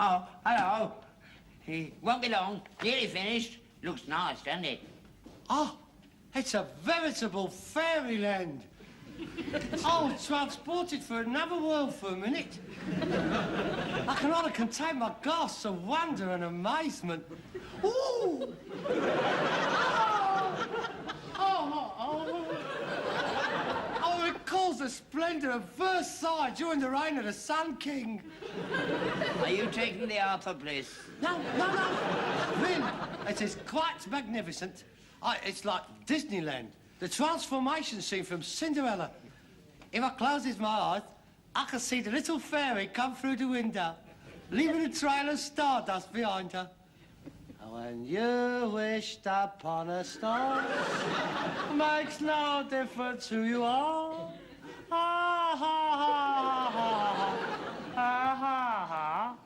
Oh, hello. Won't be long. Nearly finished. Looks nice, doesn't it? Oh, it's a veritable fairyland. Oh, transported for another world for a minute. I can hardly contain my gasps of wonder and amazement. Ooh! Oh, it recalls the splendour of Versailles during the reign of the Sun King. Are you taking the Arthur Bliss? No. Really, it is quite magnificent. It's like Disneyland. The transformation scene from Cinderella. If I closes my eyes, I can see the little fairy come through the window, leaving a trail of stardust behind her. When you wished upon a star, makes no difference who you are. Ha, ha, ha, ha, ha, ha, ha.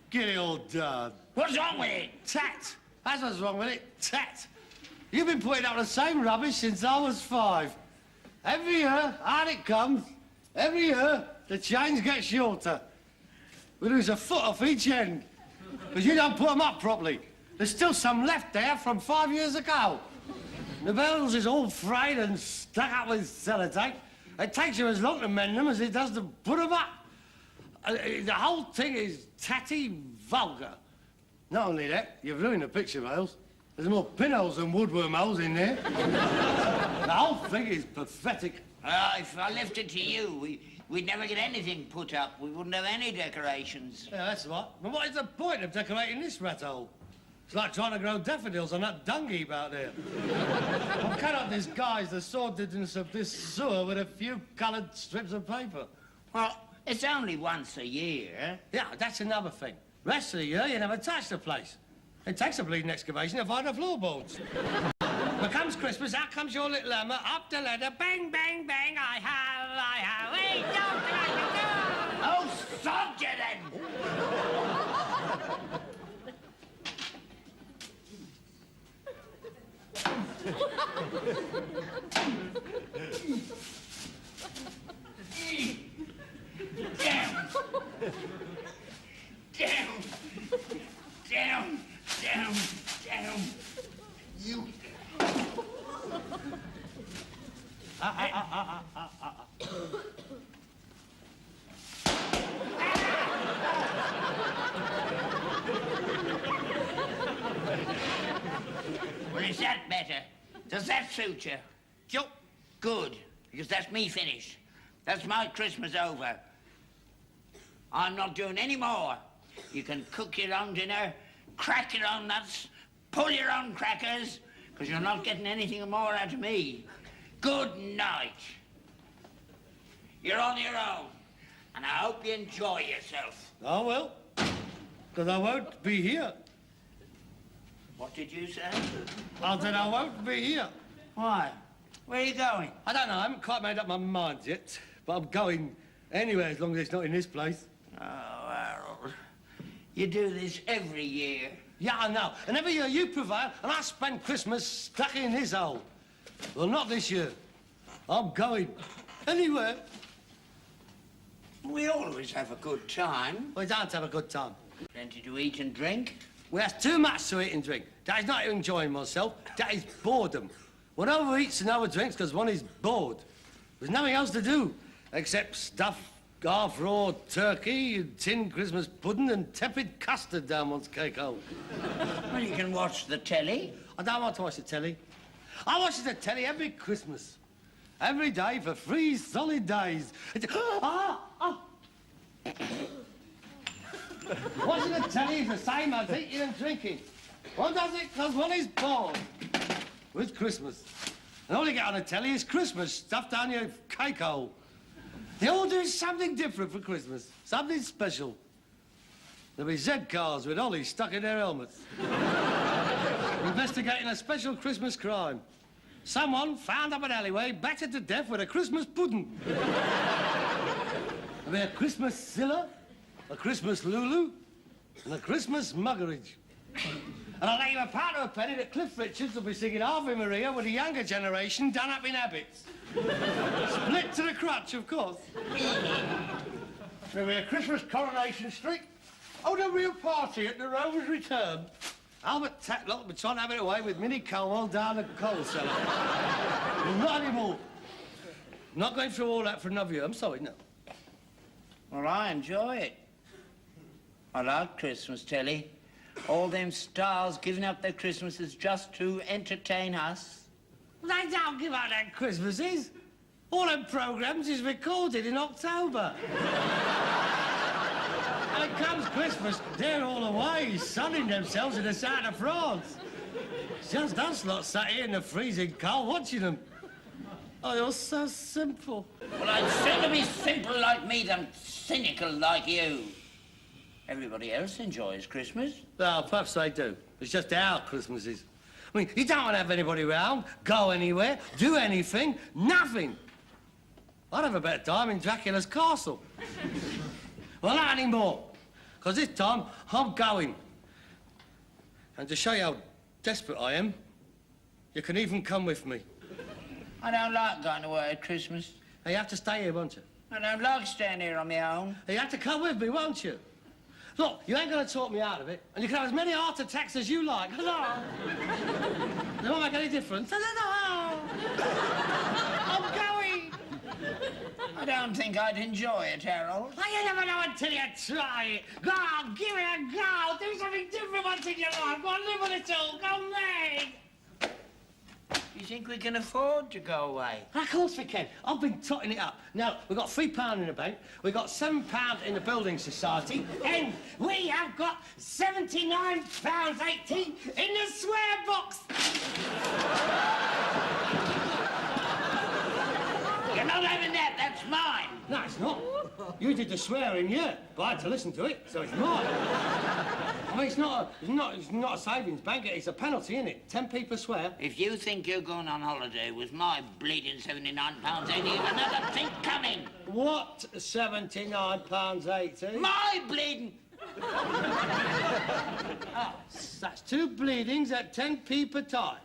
Get it all done. What's wrong with it? Tat. That's what's wrong with it. Tat. You've been putting up the same rubbish since I was 5. Every year, out it comes. Every year, the chains get shorter. We lose a foot off each end. Because you don't put them up properly. There's still some left there from 5 years ago. The bells is all frayed and stuck up with sellotape. It takes you as long to mend them as it does to put them up. The whole thing is tatty vulgar. Not only that, you've ruined the picture rails. There's more pinholes than woodworm holes in there. The whole thing is pathetic. If I left it to you, we'd never get anything put up. We wouldn't have any decorations. Yeah, that's right. But what is the point of decorating this rat hole? It's like trying to grow daffodils on that dung heap out there. I cannot disguise the sordidness of this sewer with a few coloured strips of paper. Well, it's only once a year. Yeah, that's another thing. Rest of the year, you never touch the place. It takes a bleeding excavation to find the floorboards. But comes Christmas, out comes your little hammer, up the ladder, bang, bang, bang, I have, hey, don't. Oh, sod you then! Down! You... Well, is that better? Does that suit you? Sure. Good, because that's me finished. That's my Christmas over. I'm not doing any more. You can cook your own dinner, crack your own nuts, pull your own crackers, because you're not getting anything more out of me. Good night. You're on your own, and I hope you enjoy yourself. I will, because I won't be here. What did you say? I said I won't be here. Why? Where are you going? I don't know, I haven't quite made up my mind yet, but I'm going anywhere as long as it's not in this place. Oh, Harold, you do this every year. Yeah, I know. And every year you prevail, and I spend Christmas stuck in this hole. Well, not this year. I'm going anywhere. We always have a good time. We don't have a good time. Plenty to eat and drink. We have too much to eat and drink. That is not enjoying myself. That is boredom. One overeats and overdrinks because one is bored. There's nothing else to do except stuff half-raw turkey, tinned Christmas pudding and tepid custard down one's cake hole. Well, you can watch the telly. I don't want to watch the telly. I watch the telly every Christmas. Every day for 3 solid days. Watching the telly is the same as eating and drinking. One does it because one is bored with Christmas. And all you get on the telly is Christmas stuffed down your cake hole. They all do something different for Christmas, something special. There'll be Z cars with ollies stuck in their helmets. Investigating a special Christmas crime. Someone found up an alleyway, battered to death with a Christmas pudding. There'll be a Christmas Zilla, a Christmas Lulu, and a Christmas Muggeridge. And I'll let you a part of a penny that Cliff Richards will be singing Ave Maria with the younger generation done up in habits. Split to the crutch, of course. There'll be a Christmas Coronation Street. Oh, the real party at the Rover's return. Albert Tatlock will be trying to have it away with Minnie Colwell down the coal cellar. Not anymore. Not going through all that for another year. I'm sorry, no. Well, I enjoy it. I like Christmas, Telly. All them stars giving up their Christmases just to entertain us. They don't give up their Christmases. All them programmes is recorded in October. When it comes Christmas, they're all away, sunning themselves in the south of France. It's just us lot sat here in the freezing cold watching them. Oh, you're so simple. Well, I'd sooner be simple like me than cynical like you. Everybody else enjoys Christmas. Well, perhaps they do. It's just our Christmases. I mean, you don't want to have anybody round, go anywhere, do anything, nothing. I'd have a better time in Dracula's castle. Well, not anymore, because this time I'm going. And to show you how desperate I am, you can even come with me. I don't like going away at Christmas. Now, you have to stay here, won't you? I don't like staying here on my own. You have to come with me, won't you? Look, you ain't going to talk me out of it, and you can have as many heart attacks as you like. Hello? They won't make any difference. Hello? I'm going. I don't think I'd enjoy it, Harold. Oh, you never know until you try it. Go on, give it a go. Do something different once in your life. Go on, live with it all. Go mad. You think we can afford to go away? Of course we can. I've been totting it up. Now, we've got £3 in the bank, we've got £7 in the Building Society, and we have got £79.80 in the swear box. You're not having that. That's mine. No, it's not. You did the swearing, yeah, but I had to listen to it, so it's mine. I mean, it's not a savings bank. It's a penalty, isn't it? 10p per swear. If you think you're going on holiday with my bleeding £79.80, you've another thing coming. What £79.80? My bleeding... Oh, that's 2 bleedings at 10p per time.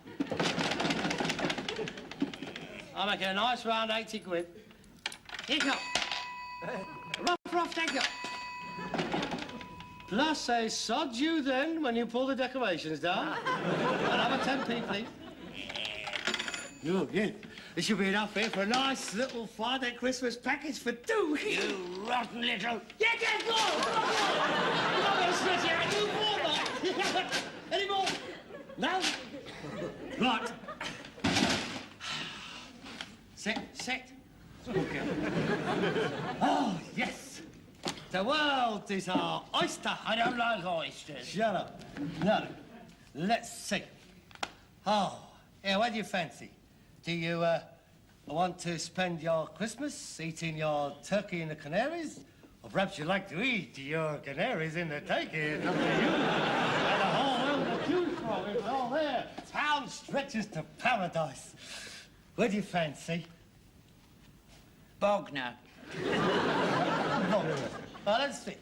I'll make it a nice round 80 quid. Here you go. Rough, thank you. Plus a sod you then when you pull the decorations down. Another 10p, please. Look, yeah. This should be enough here for a nice little Friday Christmas package for 2. You rotten little... Yeah, go on! I'm not going to stress you out. Do more, mate. Any more? No? Right. Sit. Okay. Oh, yes. The world is our oyster. I don't like oysters. Shut up. No. Let's see. Oh, yeah, what do you fancy? Do you want to spend your Christmas eating your turkey in the Canaries? Or perhaps you'd like to eat your canaries in the turkey. It's up to you. And the whole world to choose from. It's all there. Town stretches to paradise. What do you fancy? Bogner. Well, let's see.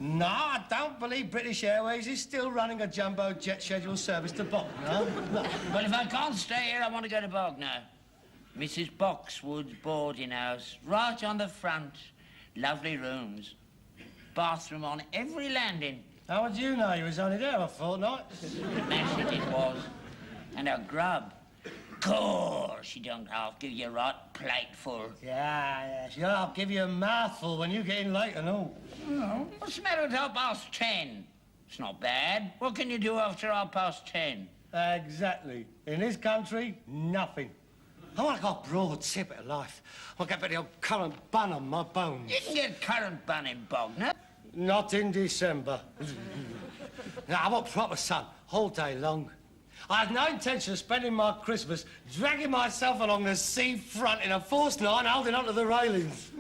No, I don't believe British Airways is still running a jumbo jet scheduled service to Bognor. No. Well, if I can't stay here, I want to go to Bognor. Mrs. Boxwood's boarding house, right on the front. Lovely rooms. Bathroom on every landing. How would you know? You was only there a fortnight. Massive it was. And a grub. Course, she don't half give you a right plateful. Yeah, sure, I'll give you a mouthful when you get in late and all. Oh, what's the matter with 10:30? It's not bad. What can you do after 10:30? Exactly. In this country, nothing. I want to go broad, see a bit of life. I want to get a bit of currant bun on my bones. You can get currant bun in Bognor. Not in December. No, I want proper sun, all day long. I have no intention of spending my Christmas dragging myself along the sea front in a forced line holding onto the railings.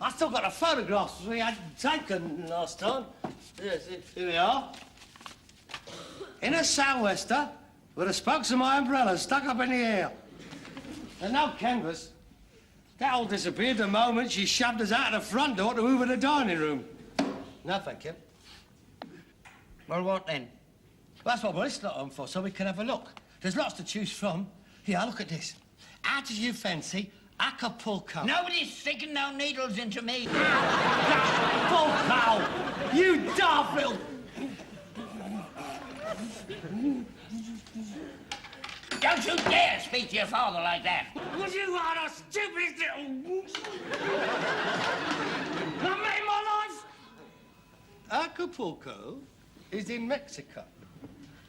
I still got the photographs we had taken last time. Yes, here we are. In a sou'wester, with the spokes of my umbrella stuck up in the air. And no canvas. That all disappeared the moment she shoved us out of the front door to move in the dining room. No, thank you. Well, what then? Well, that's what we're listening on for, so we can have a look. There's lots to choose from. Here, look at this. How do you fancy Acapulco? Nobody's sticking no needles into me. Acapulco! You daft little... Don't you dare speak to your father like that. Well, you are a stupid little... That made my life! Acapulco is in Mexico.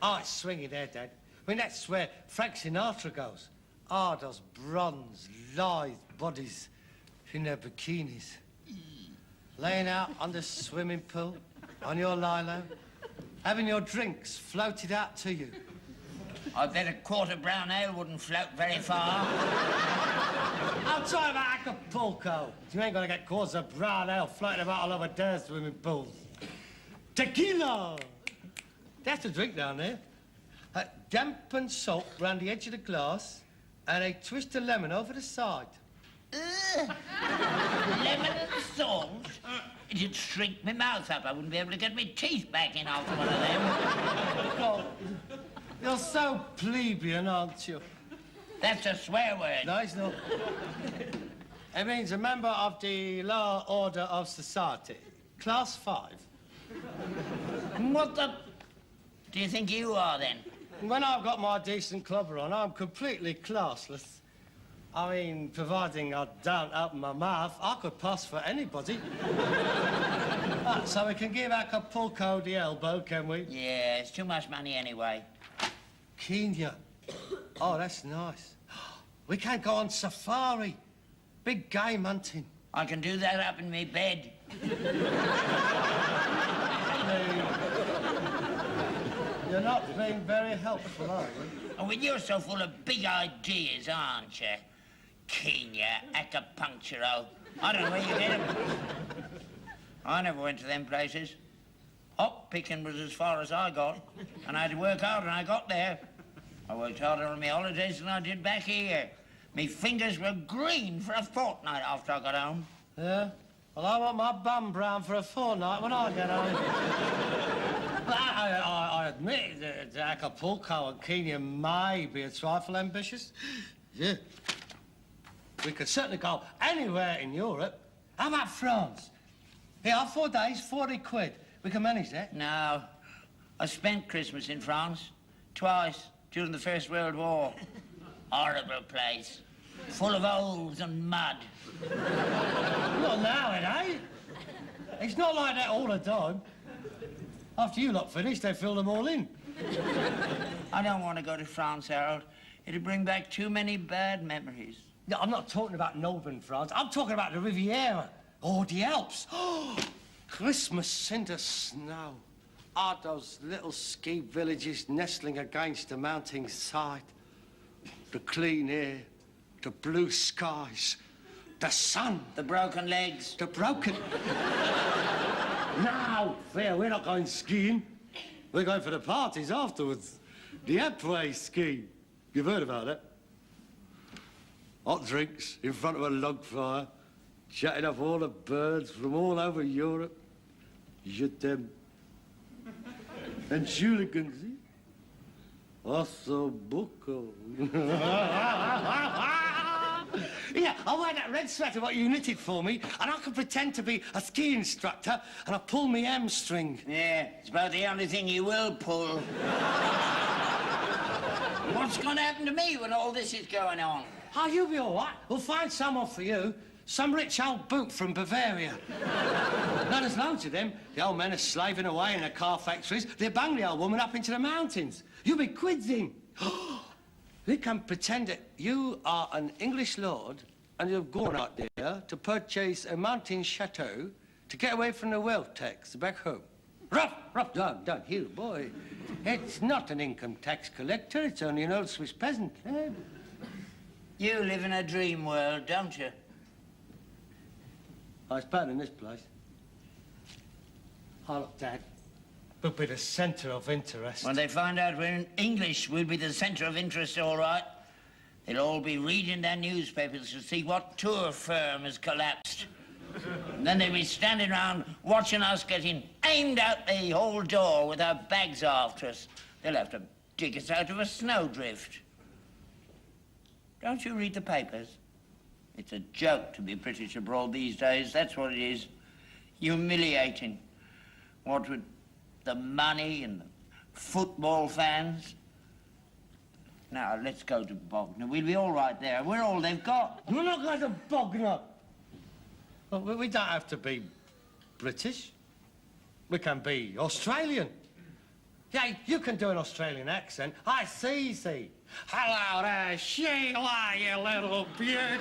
Oh, it's swinging there, Dad. I mean, that's where Frank Sinatra goes. Ah, those bronze, lithe bodies in their bikinis. Laying out on the swimming pool, on your lilo, having your drinks floated out to you. I bet a quart of brown ale wouldn't float very far. I'm talking about Acapulco. You ain't gonna get quarts of brown ale floating about all over their swimming pools. Tequila! That's the drink down there. Dampened salt round the edge of the glass and a twist of lemon over the side. Lemon and salt? It'd shrink my mouth up. I wouldn't be able to get my teeth back in after one of them. Oh, you're so plebeian, aren't you? That's a swear word. No, it's not. It means a member of the lower order of society. Class 5. What the... do you think you are, then? When I've got my decent clobber on, I'm completely classless. I mean, providing I don't open my mouth, I could pass for anybody. So we can give Acapulco the elbow, can we? Yeah, it's too much money anyway. Kenya. Oh, that's nice. We can go on safari. Big game hunting. I can do that up in my bed. You're not being very helpful, are you? Oh, well, you're so full of big ideas, aren't you? Kenya, acupuncture. I don't know where you get them. I never went to them places. Hop picking was as far as I got, and I had to work hard when I got there. I worked harder on my holidays than I did back here. Me fingers were green for a fortnight after I got home. Yeah? Well, I want my bum brown for a fortnight when I get home. But I admit that Acapulco and Kenya may be a trifle ambitious. Yeah. We could certainly go anywhere in Europe. How about France? Here, 4 days, 40 quid. We can manage that. No. I spent Christmas in France. Twice, during the First World War. Horrible place. Full of holes and mud. Not now, it ain't. It's not like that all the time. After you lot finish, they fill them all in. I don't want to go to France, Harold. It'll bring back too many bad memories. No, I'm not talking about northern France. I'm talking about the Riviera or the Alps. Christmas in the snow. Ah, those little ski villages nestling against the mountain side. The clean air, the blue skies, the sun. The broken legs. The broken... No, fair, we're not going skiing. We're going for the parties afterwards. The après ski. You've heard about it? Hot drinks in front of a log fire, chatting up all the birds from all over Europe. Je t'aime. And hooligans, eh? Osso buco. Yeah, I'll wear that red sweater what you knitted for me, and I can pretend to be a ski instructor, and I'll pull me hamstring. Yeah, it's about the only thing you will pull. What's going to happen to me when all this is going on? Oh, you'll be all right. We'll find someone for you. Some rich old boot from Bavaria. Now, there's loads of them. The old men are slaving away in the car factories. They bang the old woman up into the mountains. You'll be quizzing. We can pretend that you are an English lord and you've gone out there to purchase a mountain chateau to get away from the wealth tax back home. Rough, don't you, boy. It's not an income tax collector. It's only an old Swiss peasant. Eh? You live in a dream world, don't you? I Oh, it's better than this place. Oh, look, Dad. We'll be the centre of interest. When they find out we're in English, we'll be the centre of interest, all right. They'll all be reading their newspapers to see what tour firm has collapsed. And then they'll be standing around watching us getting aimed out the hall door with our bags after us. They'll have to dig us out of a snowdrift. Don't you read the papers? It's a joke to be British abroad these days, that's what it is. Humiliating. What with the money and the football fans. Now, let's go to Bognor. We'll be all right there. We're all they've got. We're not going to Bognor. Well, we don't have to be British. We can be Australian. Yeah, you can do an Australian accent. I see. Hello there, Sheila, you little beaut.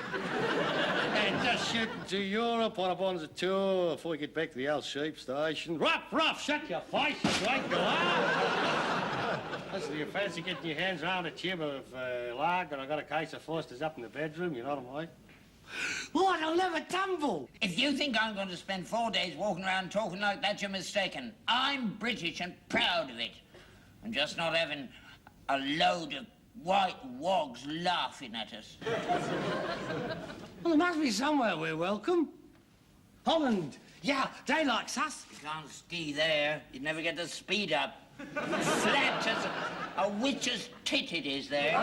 And just shooting to Europe on a bonza tour before we get back to the old sheep station. Rough, shut your face, you great girl. Listen, do you fancy getting your hands around a tube of lager? I got a case of Foster's up in the bedroom, you know what I mean? What, I'll never tumble. If you think I'm going to spend 4 days walking around talking like that, you're mistaken. I'm British and proud of it. And just not having a load of white wogs laughing at us. Well, there must be somewhere we're welcome. Holland. Yeah, they likes us. You can't ski there. You'd never get the speed up. Flat as a witch's tit it is there.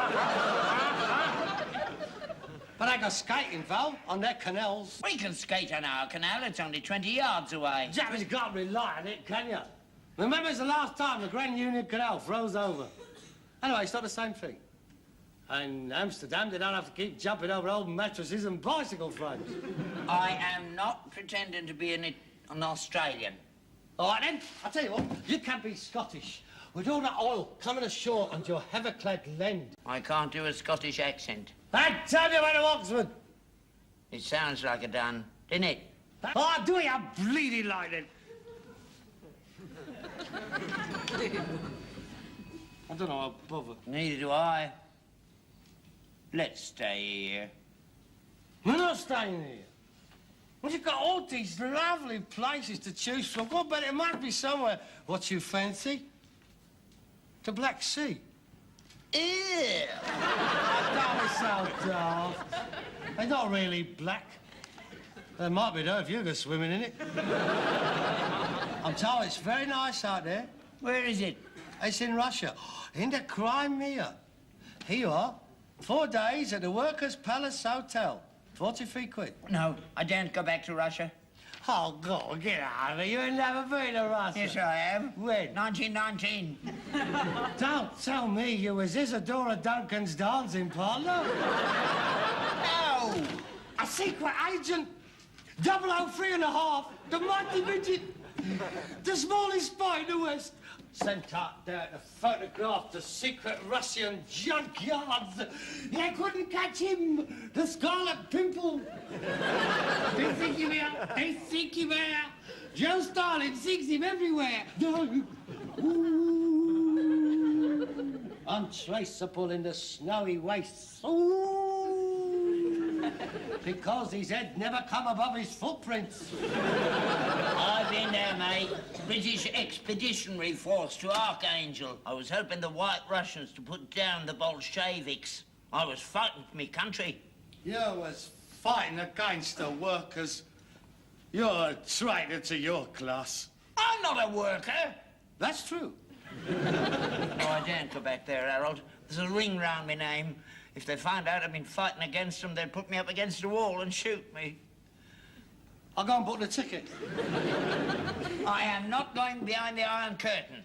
But I got skating, Val, on their canals. We can skate on our canal. It's only 20 yards away. Jack, you can't rely on it, can you? Remember, it's the last time the Grand Union Canal froze over. Anyway, it's not the same thing. In Amsterdam, they don't have to keep jumping over old mattresses and bicycle frames. I am not pretending to be an Australian. All right, then. I'll tell you what, you can be Scottish. With all that oil coming ashore on your heather-clad land. I can't do a Scottish accent. I tell you about Oxford. It sounds like a done, didn't it? Oh, do you bleeding like it? I don't know, I'll bother. Neither do I. Let's stay here. We're not staying here. Well, you've got all these lovely places to choose from. Well, but it might be somewhere. What you fancy? The Black Sea. Ew! That was so daft. They're not really black. They might be, though, if you go swimming in it. I'm told it's very nice out there. Where is it? It's in Russia, in the Crimea. Here you are. 4 days at the Workers' Palace Hotel. 40 quid. No, I daren't go back to Russia. Oh, God, get out of here. You've never been to Russia. Yes, I have. When? 1919. Don't tell me you was Isadora Duncan's dancing partner. No! A secret agent. 003½. The mighty midget. The smallest spy in the West. Sent out there to photograph the secret Russian junkyards. They couldn't catch him. The Scarlet Pimple. They think him here. They think him here. Joe Stalin seeks him everywhere. Ooh. Untraceable in the snowy wastes. Ooh. Because his head never come above his footprints. I've been there, mate. British Expeditionary Force to Archangel. I was helping the White Russians to put down the Bolsheviks. I was fighting for me country. You was fighting against the workers. You're a traitor to your class. I'm not a worker. That's true. No, I daren't go back there, Harold. There's a ring round my name. If they find out I've been fighting against them, they'd put me up against the wall and shoot me. I'll go and book the ticket. I am not going behind the Iron Curtain.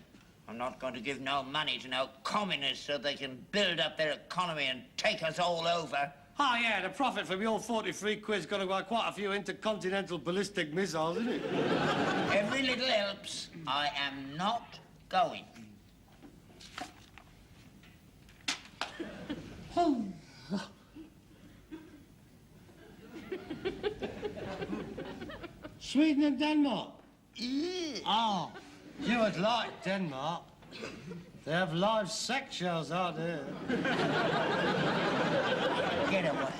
I'm not going to give no money to no communists so they can build up their economy and take us all over. Oh, yeah, the profit from your 43 quid's got to buy quite a few intercontinental ballistic missiles, isn't it? Every little helps. I am not going. Oh. Sweden and Denmark? Oh, you would like Denmark. They have live sex shows out there. Get away.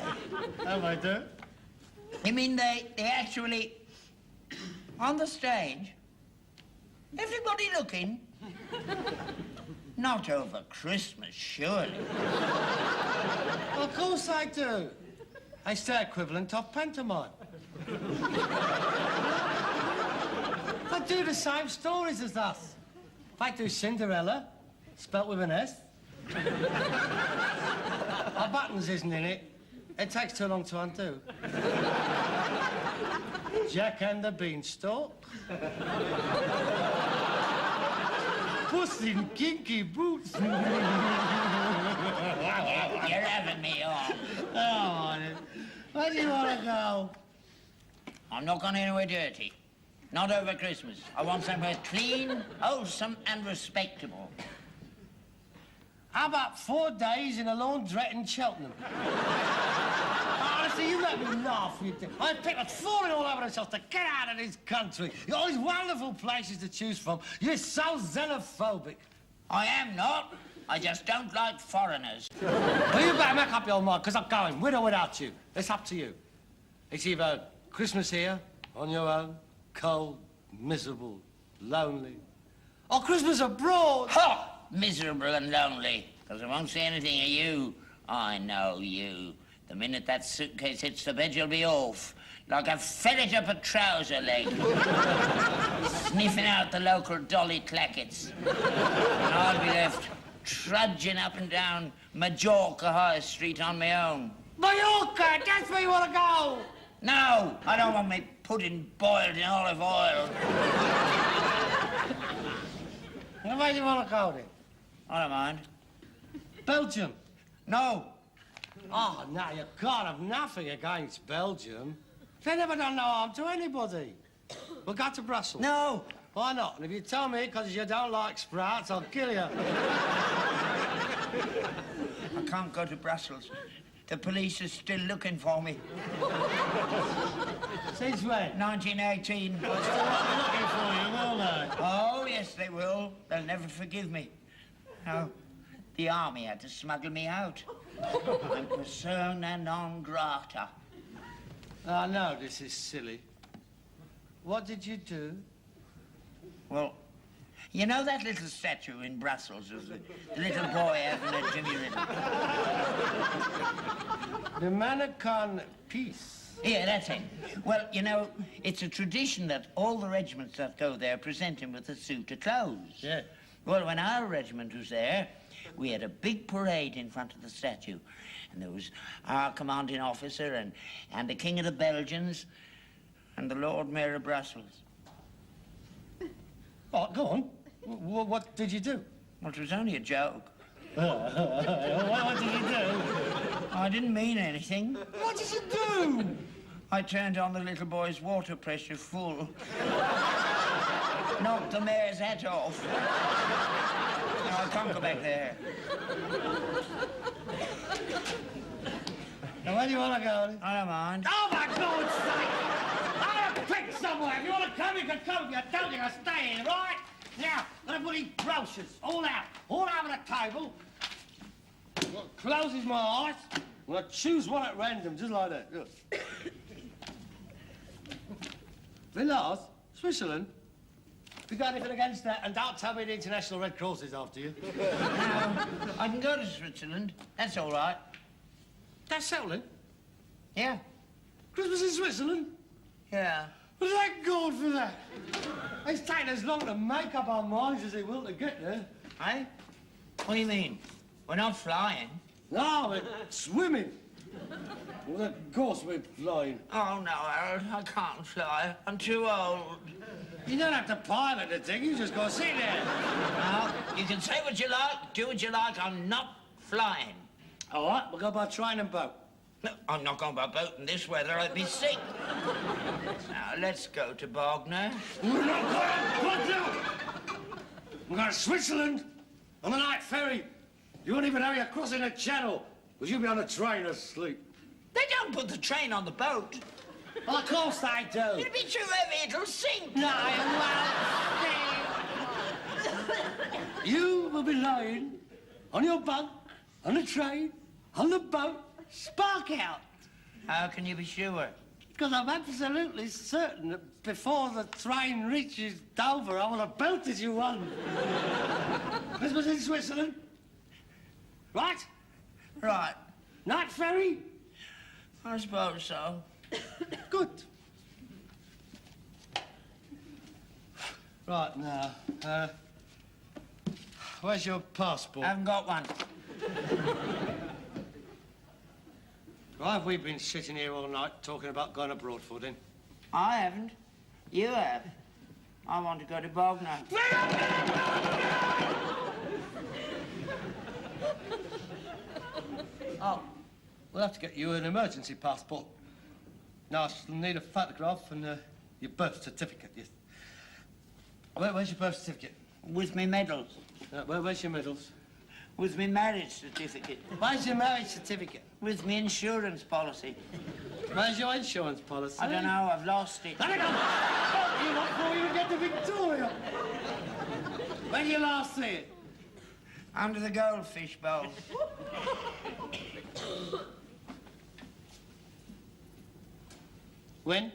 How they do? You mean they actually On the stage? Everybody looking? Not over Christmas, surely. Well, of course I do. It's the equivalent of pantomime. They do the same stories as us. If I do Cinderella, spelt with an S. Our buttons isn't in it. It takes too long to undo. Jack and the Beanstalk. Puss in Kinky Boots. You're having me on. Oh, where do you want to go? I'm not going anywhere dirty. Not over Christmas. I want somewhere clean, wholesome, and respectable. How about 4 days in a laundrette in Cheltenham? Honestly, you let me laugh. I have people falling all over themselves to get out of this country. You've got all these wonderful places to choose from. You're so xenophobic. I am not. I just don't like foreigners. Well, you better make up your mind, because I'm going, with or without you. It's up to you. It's either Christmas here, on your own, cold, miserable, lonely, or Christmas abroad. Ha! Miserable and lonely, because I won't see anything of you. I know you. The minute that suitcase hits the bed, you'll be off, like a ferret up a trouser leg, sniffing out the local dolly clackets. And I'll be left trudging up and down Majorca High Street on my own. Mallorca, that's where you want to go. No, I don't want my pudding boiled in olive oil. Where do you want to go then? I don't mind. Belgium. No. Oh, no, you can't have nothing against Belgium. They never done no harm to anybody. We'll go to Brussels. No. Why not? And if you tell me because you don't like sprouts, I'll kill you. I can't go to Brussels. The police are still looking for me. Since when? 1918. They'll still not be looking for you, will they? Oh, yes, they will. They'll never forgive me. No, the army had to smuggle me out. I'm persona non grata. I know this is silly. What did you do? Well, you know that little statue in Brussels of the little boy having a Jimmy Riddle? The Mannequin Peace. Yeah, that's it. Well, you know, it's a tradition that all the regiments that go there present him with a suit of clothes. Yeah. Well, when our regiment was there, we had a big parade in front of the statue. And there was our commanding officer and the King of the Belgians and the Lord Mayor of Brussels. Oh, go on. What did you do? Well, it was only a joke. What did you do? I didn't mean anything. What did you do? I turned on the little boy's water pressure full. Knocked the mayor's hat off. No, I can't go back there. Now, where do you want to go? I don't mind. Oh, my God's sake! I'll pick somewhere. If you want to come, you can come. If you don't, you can stay in, right? Now, I'm going to put these brochures all over the table. What closes my eyes. I'm going to choose one at random, just like that. Look. Villars, Switzerland. You got anything against that? And don't tell me the International Red Cross is after you. No, I can go to Switzerland. That's all right. That's settling. Yeah. Christmas in Switzerland? Yeah. Well, thank God for that. It's taken as long to make up our minds as it will to get there. Eh? What do you mean? We're not flying. No, we're swimming. Well, of course we're flying. Oh, no, Harold, I can't fly. I'm too old. You don't have to pilot the thing, you just got to sit there. No, you can say what you like, do what you like. I'm not flying. All right, we'll go by train and boat. No, I'm not going by boat in this weather. I'd be sick. Now, let's go to Bognor. We're not going to We're going to Switzerland on the night ferry. You won't even know you're crossing the channel, because you'll be on the train asleep. They don't put the train on the boat. Well, of course they do. It'll be too heavy. It'll sink. No, it won't. You will be lying on your bunk, on the train, on the boat, spark out. How can you be sure? Because I'm absolutely certain that before the train reaches Dover, I will have belted you one. This was in Switzerland. Right? Right. Night ferry? I suppose so. Good. Right, now, where's your passport? I haven't got one. Why have we been sitting here all night talking about going abroad for then? I haven't. You have. I want to go to Bognor. Oh, we'll have to get you an emergency passport. Now, I'll need a photograph and your birth certificate. Yes. Where's your birth certificate? With me medals. Where's your medals? With me marriage certificate. Where's your marriage certificate? With me insurance policy. Where's your insurance policy? I don't know, I've lost it. Let it go! You lot before you get to Victoria. When you last see it? Under the goldfish bowl. When?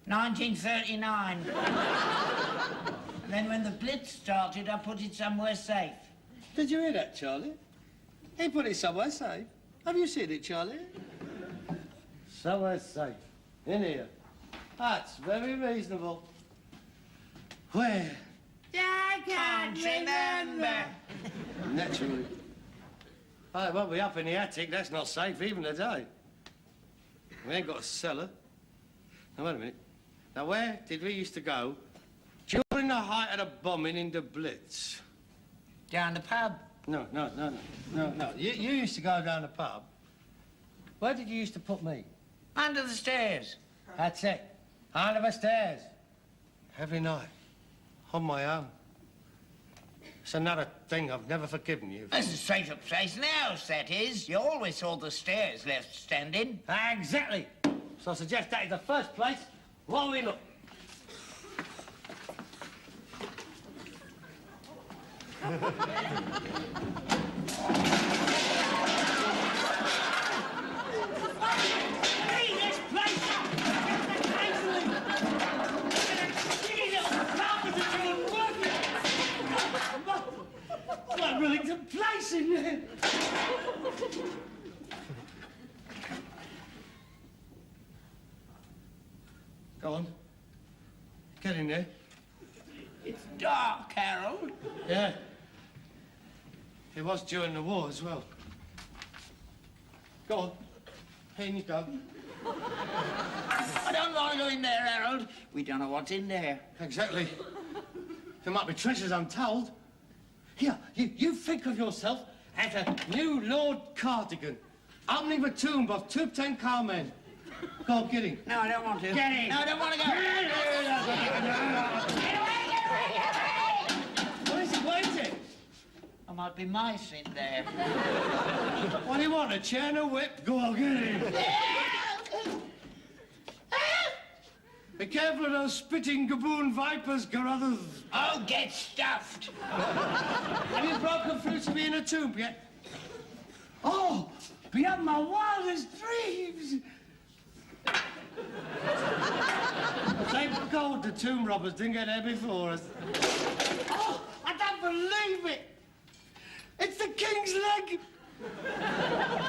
1939. And then when the Blitz started, I put it somewhere safe. Did you hear that, Charlie? He put it somewhere safe. Have you seen it, Charlie? Somewhere safe. In here. That's very reasonable. Where? I can't remember. Naturally. Oh, it won't be up in the attic. That's not safe even today. We ain't got a cellar. Now, wait a minute. Now, where did we used to go during the height of the bombing in the Blitz? Down the pub. No. You used to go down the pub. Where did you used to put me? Under the stairs. That's it. Under the stairs. Every night. On my own. It's another thing I've never forgiven you. That's a safer place in the house, that is. You always saw the stairs left standing. Exactly. So I suggest that is the first place while we look. What a brilliant place in there. Go on. Get in there. It's dark, Harold. Yeah. It was during the war as well. Go on. In you go. I don't want to go in there, Harold. We don't know what's in there. Exactly. There might be treasures, I'm told. Here, you think of yourself as a new Lord Cardigan, opening the tomb of Tutankhamen. Go on, get him. No, I don't want to. Get in. No, I don't want to go. Get away, Get away! What is it? What is it? There might be mice in there. What do you want, a chair and a whip? Go on, get him. Be careful of those spitting gaboon vipers, Carruthers. Oh, get stuffed. Have you broken through to me in a tomb yet? Oh, beyond my wildest dreams. Thank God the tomb robbers didn't get there before us. Oh, I don't believe it. It's the king's leg.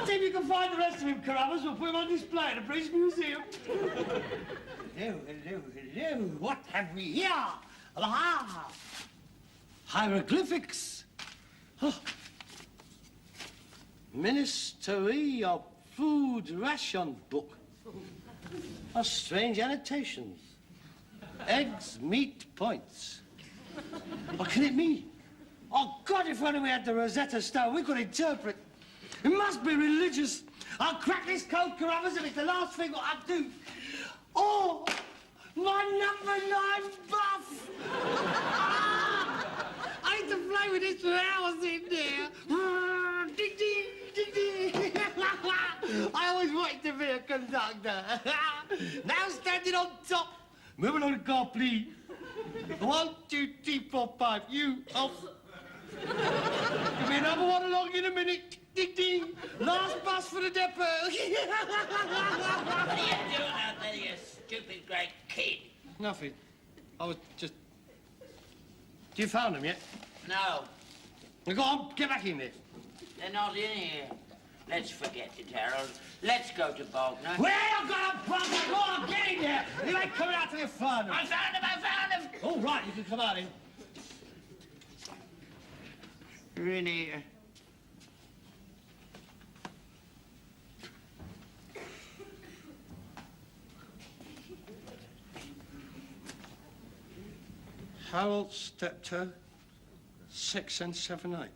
See if you can find the rest of him, Carruthers. We'll put him on display at the British Museum. Hello. What have we here? Aha! Hieroglyphics. Oh. Ministry of Food Ration Book. Oh, strange annotations. Eggs, meat, points. What can it mean? Oh, God, if only we had the Rosetta Stone, we could interpret. It must be religious. I'll crack this code, Carruthers, if it's the last thing I do. Oh, my number 9 buff. I need to play with this for hours in there. Ding, ding, ding, ding. I always wanted to be a conductor. Now standing on top. Moving on the car, please. 1, 2, 3, 4, 5. You off. Give me another one along in a minute. Ding, ding. Last bus for the depot. What are you doing out there, you stupid great kid? Nothing. I was just... You found them yet? No, Now, go on, get back in there. they're not in here. Let's forget it, Harold. Let's go to Bognor. Well, I've got a problem. Go on, get in there. You ain't coming out till you find them. I found him! All right, you can come out in. Really? Harold Steptoe, 6 7/8.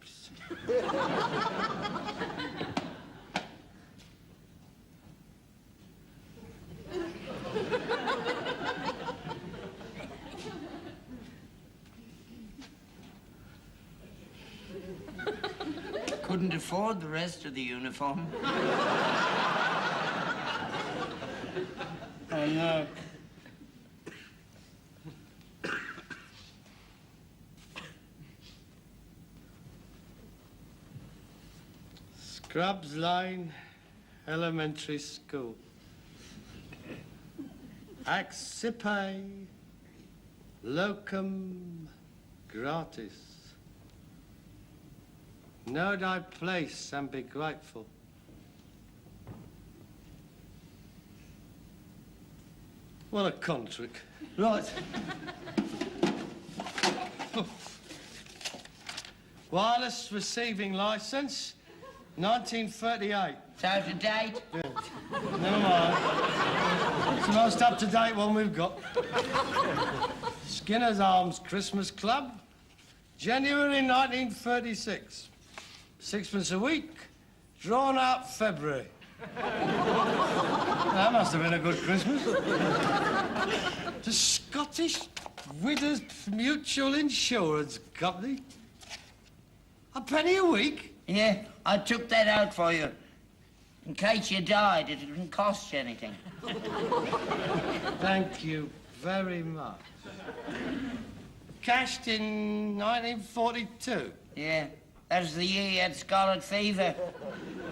Couldn't afford the rest of the uniform. I know. Scrubs Lane Elementary School. Accipe locum gratis. Know thy place and be grateful. What a contrick. Right. Wireless receiving license, 1938. It's out of date. Yeah. Never mind. It's the most up-to-date one we've got. Skinner's Arms Christmas Club, January 1936. 6pence a week, drawn out February. That must have been a good Christmas. The Scottish Widows Mutual Insurance Company. A penny a week? Yeah, I took that out for you. In case you died, it didn't cost you anything. Thank you very much. Cashed in 1942. Yeah, that's the year you had scarlet fever.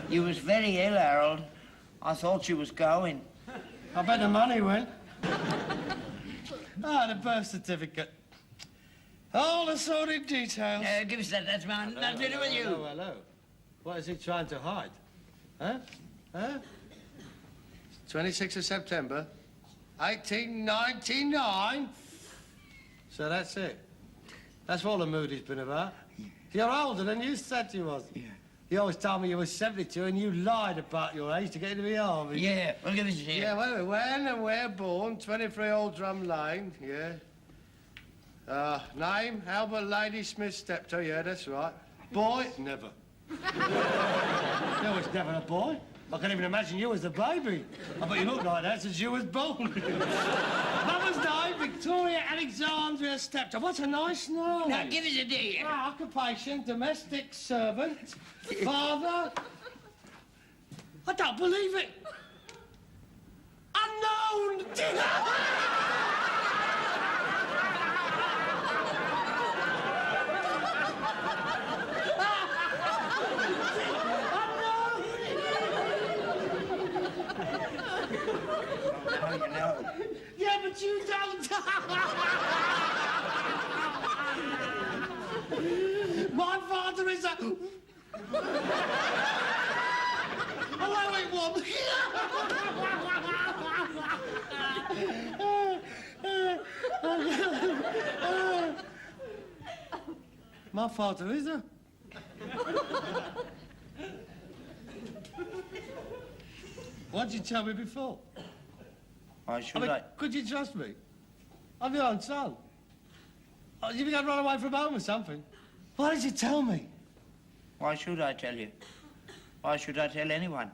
You was very ill, Harold. I thought you was going. I bet the money went. Ah, the birth certificate. All the sordid details. Give us that. That's mine. Nothing to do with you. Hello. What is he trying to hide? Huh? Huh? 26th of September, 1899. So that's it. That's all the Moody's been about. You're older than you said you was. Yeah. You always told me you were 72 and you lied about your age to get into the army. Yeah, well, give us a share. Yeah, well, when and where born, 23 Old Drum Lane, yeah. Name, Albert Lady Smith Steptoe, yeah, that's right. Boy, never. There was never a boy. I can't even imagine you as a baby. I bet you look like that since you was born. Mother's name, Victoria Alexandria Steptoe. What's a nice name? Now, give us a deal. Occupation, domestic servant, father. I don't believe it. Unknown. Yeah, but you don't. My father is a... Oh, wait, one. My father is a... What did you tell me before? Why should I? Could you trust me? I'm your own son. Oh, you think I'd run away from home or something? Why did you tell me? Why should I tell you? Why should I tell anyone?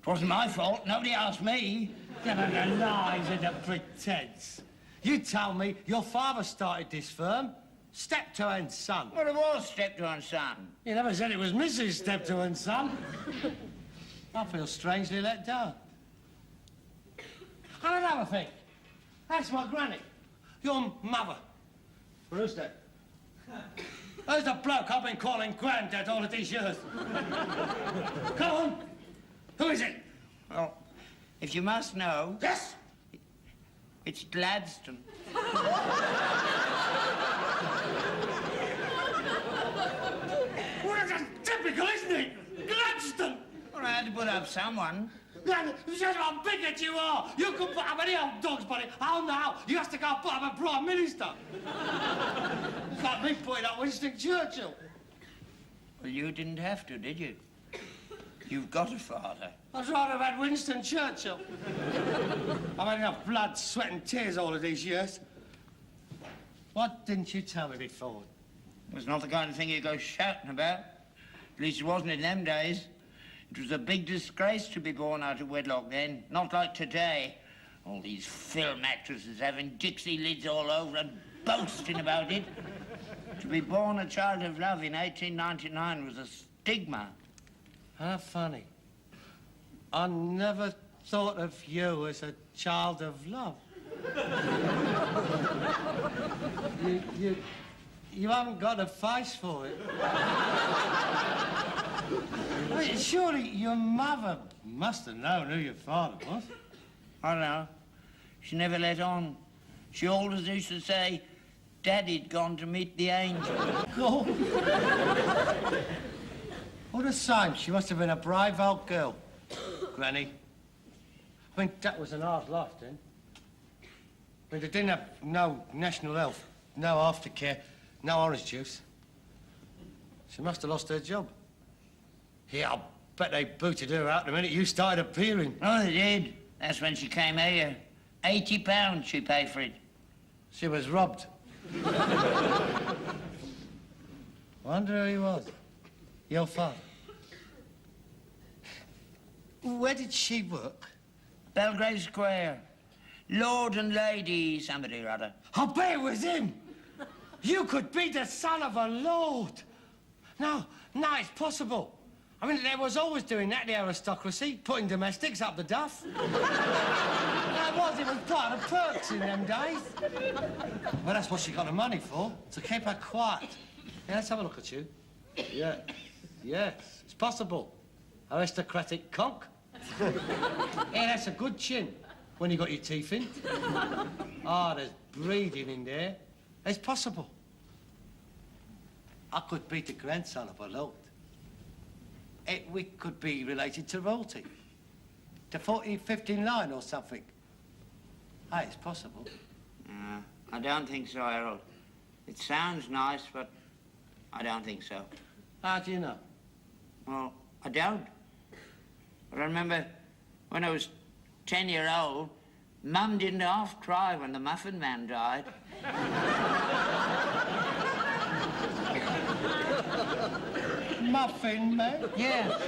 It wasn't my fault. Nobody asked me. The lies and the pretense. You tell me your father started this firm, Steptoe and Son. Well, it was Steptoe and Son. You never said it was Mrs. Steptoe and Son. I feel strangely let down. And another thing. That's my granny. Your mother. Who's that? There's the bloke I've been calling Grandad all of these years. Come on. Who is it? Well, if you must know... Yes? It's Gladstone. Well, that's typical, isn't it? Gladstone! Well, I had to put up someone. Man, just how bigot you are. You can put up any old dogs, buddy. Oh, no. You have to go put up a Prime Minister. It's like me putting up Winston Churchill. Well, you didn't have to, did you? You've got a father. I'd rather have had Winston Churchill. I've had enough blood, sweat and tears all of these years. What didn't you tell me before? It was not the kind of thing you go shouting about. At least it wasn't in them days. It was a big disgrace to be born out of wedlock then, not like today. All these film actresses having Dixie lids all over and boasting about it. To be born a child of love in 1899 was a stigma. How funny. I never thought of you as a child of love. You haven't got a face for it. Wait, surely your mother must have known who your father was. I don't know. She never let on. She always used to say, Daddy'd gone to meet the angel. Oh. All the same, she must have been a brave old girl, Granny. I mean, that was an hard life then. I mean, they didn't have no national health, no aftercare, no orange juice. She must have lost her job. Yeah, I bet they booted her out the minute you started appearing. Oh, they did. That's when she came here. £80 she paid for it. She was robbed. Wonder who he was. Your father. Where did she work? Belgrave Square. Lord and Lady somebody or other. I bet it was him. You could be the son of a lord. No, it's possible. I mean, they was always doing that, the aristocracy, putting domestics up the duff. It was part of the perks in them days. Well, that's what she got the money for, to keep her quiet. Yeah, let's have a look at you. Yeah, yes, it's possible. Aristocratic conch. Yeah, that's a good chin when you got your teeth in. There's breeding in there. It's possible. I could be the grandson of a lord. We could be related to royalty. The 1415 line or something. Hey, it's possible. I don't think so, Harold. It sounds nice, but I don't think so. How do you know? Well, I don't. But I remember when I was 10-year-old, Mum didn't half cry when the Muffin Man died. Muffin Man? Yeah.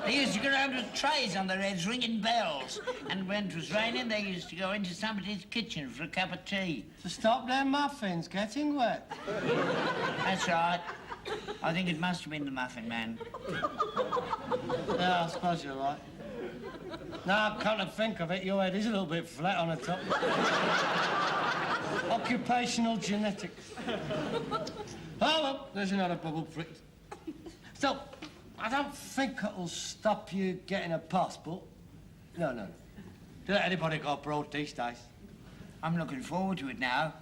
They used to go around with trays on their heads ringing bells. And when it was raining, they used to go into somebody's kitchen for a cup of tea. To stop their muffins getting wet? That's right. I think it must have been the Muffin Man. Yeah, I suppose you're right. Now, come to think of it, your head is a little bit flat on the top. Occupational genetics. Oh, well, there's another bubble pricked. So, I don't think it'll stop you getting a passport. No. Don't let anybody go abroad these days. I'm looking forward to it now.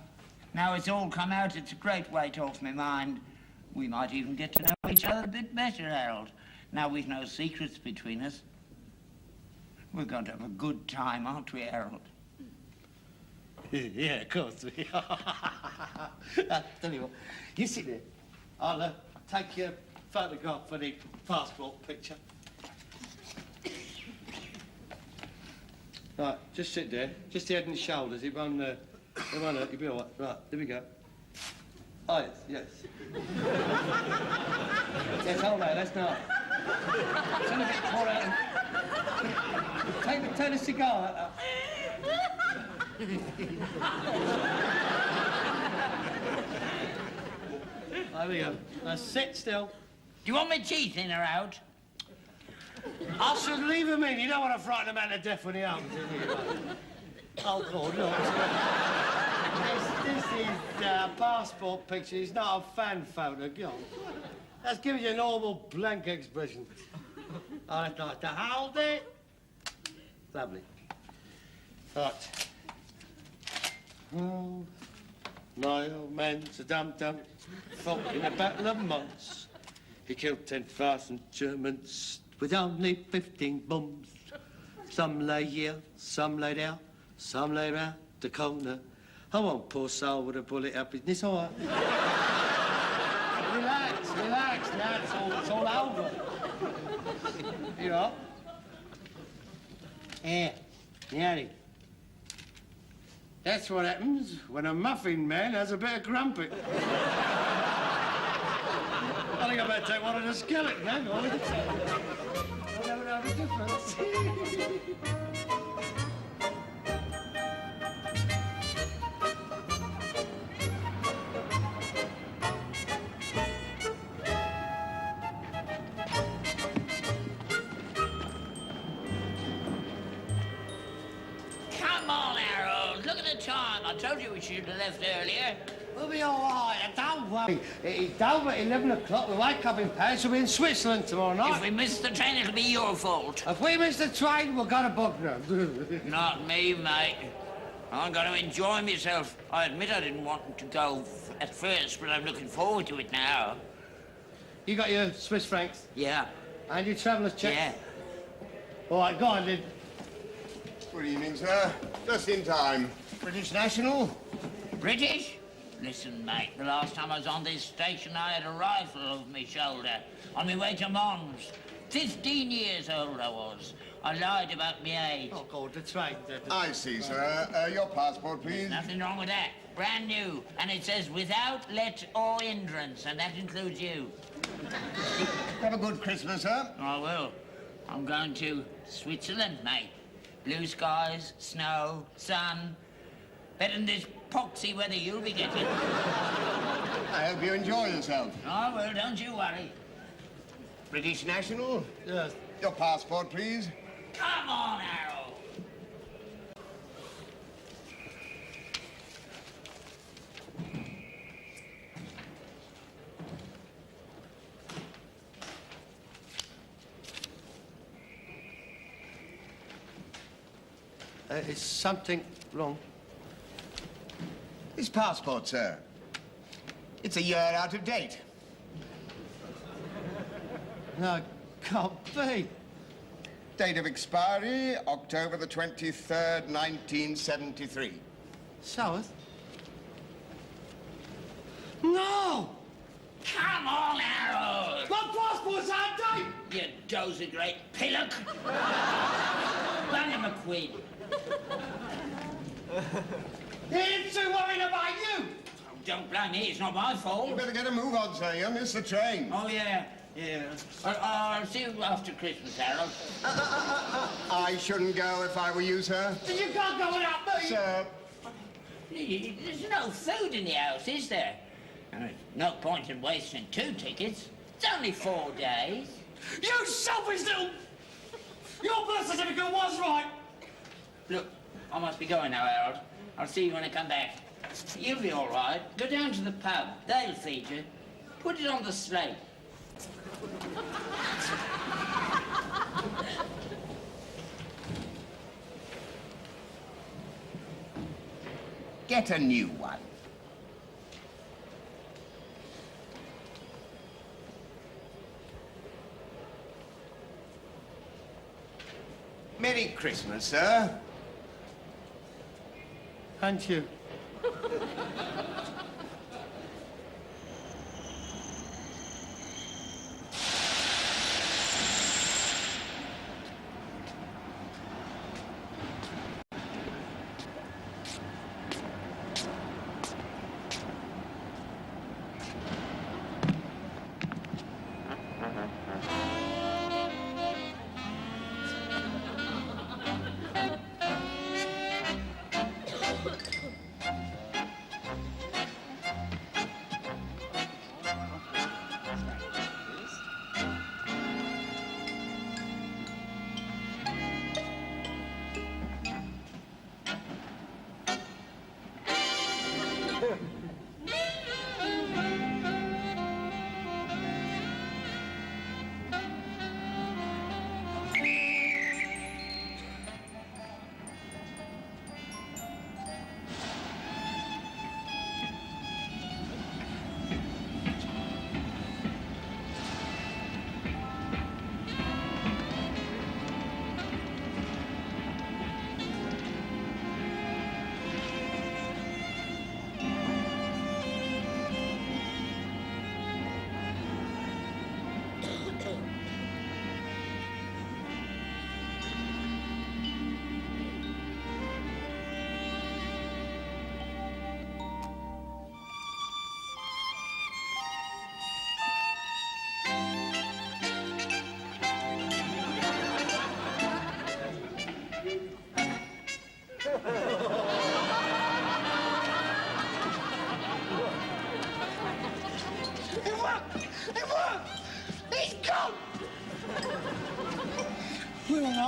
Now it's all come out, it's a great weight off my mind. We might even get to know each other a bit better, Harold. Now we've no secrets between us. We're going to have a good time, aren't we, Harold? Yeah, of course we are. Tell you what, you sit there. I'll take your photograph for the passport picture. Right, just sit there. Just the head and shoulders. It won't hurt. You'll be all right. Right, there we go. Oh, yes. Yes, hold that, that's not. Turn a bit more out. Take a cigar out that. There we go. Now sit still. Do you want my teeth in or out? I should leave him in. You don't want to frighten a man to death when he opens it, do you? Oh, God, look. This is a passport picture. It's not a fan photo. Go on. Let's give it a normal blank expression. I'd like to hold it. Lovely. Right. Oh, my old man's a dum-dum. Fought in a battle of months. He killed 10,000 Germans with only 15 bombs. Some lay here, some lay there, some lay round the corner. I want poor soul with a bullet up his... It's all right. Relax. Now it's all over. You know? Yeah. That's what happens when a muffin man has a bit of crumpet. I think I better take one of the skeleton, hang on. I'll never know the difference. Come on, Harold. Look at the time. I told you we should have left earlier. We'll be all right, don't worry. It's over at 11 o'clock. We wake up in Paris. We'll be in Switzerland tomorrow night. If we miss the train, it'll be your fault. If we miss the train, we'll go to Bognor. Not me, mate. I'm going to enjoy myself. I admit I didn't want to go at first, but I'm looking forward to it now. You got your Swiss francs? Yeah. And your traveller's check? Yeah. All right, go on, Lynn. Good evening, sir. Just in time. British National? British? Listen, mate, the last time I was on this station, I had a rifle over my shoulder on my way to Mons. 15 years old I was. I lied about my age. Oh, God, the train. I see, sir. Your passport, please. Nothing wrong with that. Brand new. And it says without let or hindrance, and that includes you. Have a good Christmas, sir. I will. I'm going to Switzerland, mate. Blue skies, snow, sun. Better than this poxy weather you'll be getting. I hope you enjoy yourself. I will, don't you worry. British National? Yes. Your passport, please. Come on, Harold. Is something wrong? His passport, sir. It's a year out of date. No, it can't be. Date of expiry, October the 23rd, 1973. South? No! Come on, Harold. My passport's out of date! You dozy great pillock. Run him a quid. He's too worried about you! Oh, don't blame me, it's not my You fault. better get a move on, sir. You'll miss the train. Oh, yeah. I'll see you after Christmas, Harold. I shouldn't go if I were you, sir. You can't go without me! Sir, There's no food in the house, is there? No point in wasting 2 tickets. It's only 4 days. You selfish little... Your birth certificate was right! Look, I must be going now, Harold. I'll see you when I come back. You'll be all right. Go down to the pub. They'll feed you. Put it on the slate. get a new one. Merry Christmas, sir. And you.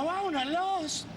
won't at last.